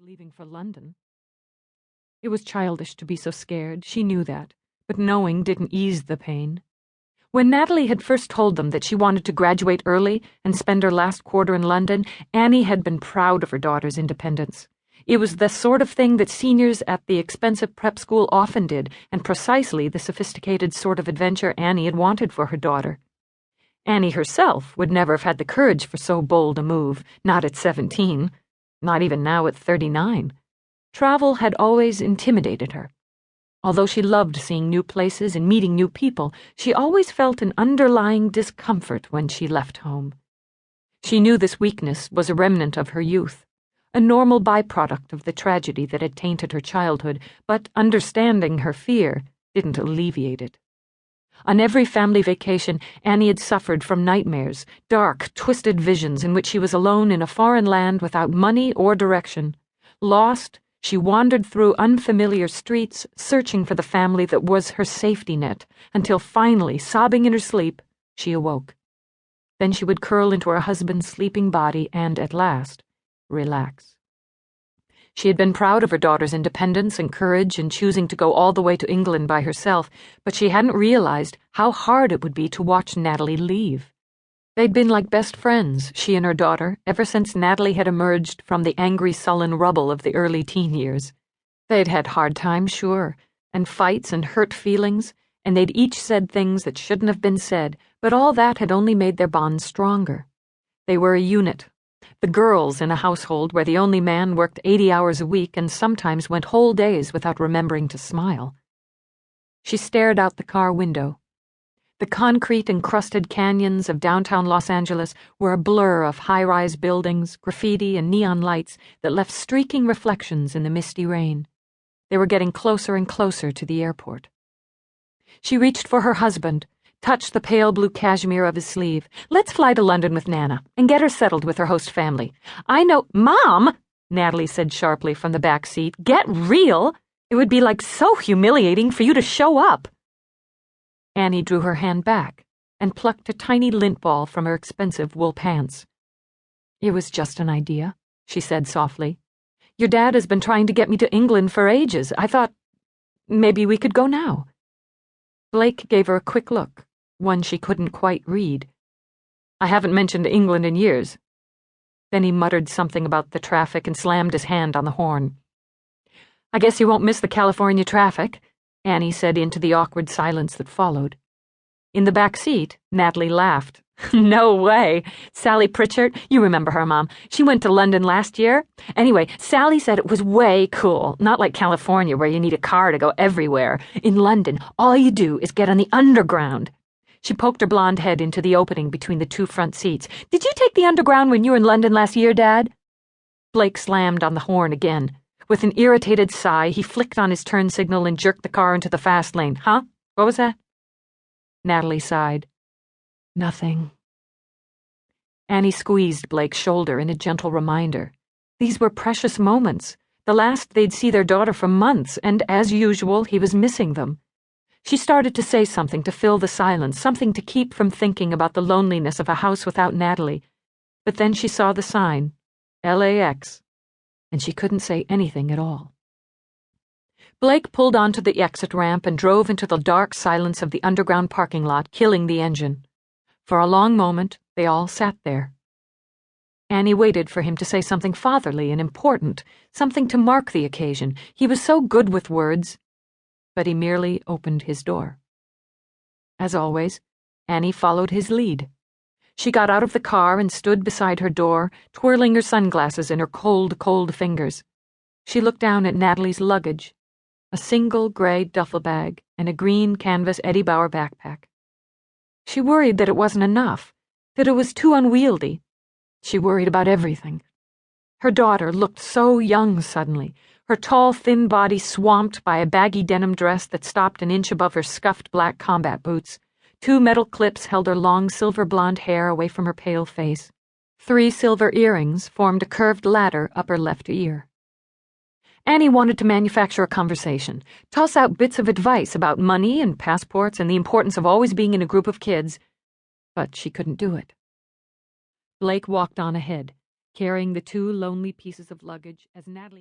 leaving for London. It was childish to be so scared, she knew that, but knowing didn't ease the pain. When Natalie had first told them that she wanted to graduate early and spend her last quarter in London, Annie had been proud of her daughter's independence. It was the sort of thing that seniors at the expensive prep school often did, and precisely the sophisticated sort of adventure Annie had wanted for her daughter. Annie herself would never have had the courage for so bold a move, not at 17, not even now at 39. Travel had always intimidated her. Although she loved seeing new places and meeting new people, she always felt an underlying discomfort when she left home. She knew this weakness was a remnant of her youth, a normal byproduct of the tragedy that had tainted her childhood, but understanding her fear didn't alleviate it. On every family vacation, Annie had suffered from nightmares, dark, twisted visions in which she was alone in a foreign land without money or direction. Lost, she wandered through unfamiliar streets, searching for the family that was her safety net, until finally, sobbing in her sleep, she awoke. Then she would curl into her husband's sleeping body and, at last, relax. She had been proud of her daughter's independence and courage in choosing to go all the way to England by herself, but she hadn't realized how hard it would be to watch Natalie leave. They'd been like best friends, she and her daughter, ever since Natalie had emerged from the angry, sullen rubble of the early teen years. They'd had hard times, sure, and fights and hurt feelings, and they'd each said things that shouldn't have been said, but all that had only made their bond stronger. They were a unit. The girls in a household where the only man worked 80 hours a week and sometimes went whole days without remembering to smile. She stared out the car window. The concrete-encrusted canyons of downtown Los Angeles were a blur of high-rise buildings, graffiti, and neon lights that left streaking reflections in the misty rain. They were getting closer and closer to the airport. She reached for her husband, touched the pale blue cashmere of his sleeve. "Let's fly to London with Nana and get her settled with her host family. I know—" "Mom!" Natalie said sharply from the back seat. "Get real! It would be so humiliating for you to show up." Annie drew her hand back and plucked a tiny lint ball from her expensive wool pants. "It was just an idea," she said softly. "Your dad has been trying to get me to England for ages. I thought maybe we could go now." Blake gave her a quick look, one she couldn't quite read. "I haven't mentioned England in years." Then he muttered something about the traffic and slammed his hand on the horn. "I guess you won't miss the California traffic," Annie said into the awkward silence that followed. In the back seat, Natalie laughed. "No way. Sally Pritchard, you remember her, Mom. She went to London last year. Anyway, Sally said it was way cool, not like California where you need a car to go everywhere. In London, all you do is get on the Underground." She poked her blonde head into the opening between the two front seats. "Did you take the Underground when you were in London last year, Dad?" Blake slammed on the horn again. With an irritated sigh, he flicked on his turn signal and jerked the car into the fast lane. "Huh? What was that?" Natalie sighed. "Nothing." Annie squeezed Blake's shoulder in a gentle reminder. These were precious moments, the last they'd see their daughter for months, and as usual, he was missing them. She started to say something to fill the silence, something to keep from thinking about the loneliness of a house without Natalie. But then she saw the sign, LAX, and she couldn't say anything at all. Blake pulled onto the exit ramp and drove into the dark silence of the Underground parking lot, killing the engine. For a long moment, they all sat there. Annie waited for him to say something fatherly and important, something to mark the occasion. He was so good with words. But he merely opened his door. As always, Annie followed his lead. She got out of the car and stood beside her door, twirling her sunglasses in her cold, cold fingers. She looked down at Natalie's luggage, a single gray duffel bag and a green canvas Eddie Bauer backpack. She worried that it wasn't enough, that it was too unwieldy. She worried about everything. Her daughter looked so young suddenly, her tall, thin body swamped by a baggy denim dress that stopped an inch above her scuffed black combat boots. 2 metal clips held her long silver blonde hair away from her pale face. 3 silver earrings formed a curved ladder up her left ear. Annie wanted to manufacture a conversation, toss out bits of advice about money and passports and the importance of always being in a group of kids, but she couldn't do it. Blake walked on ahead, carrying the 2 lonely pieces of luggage as Natalie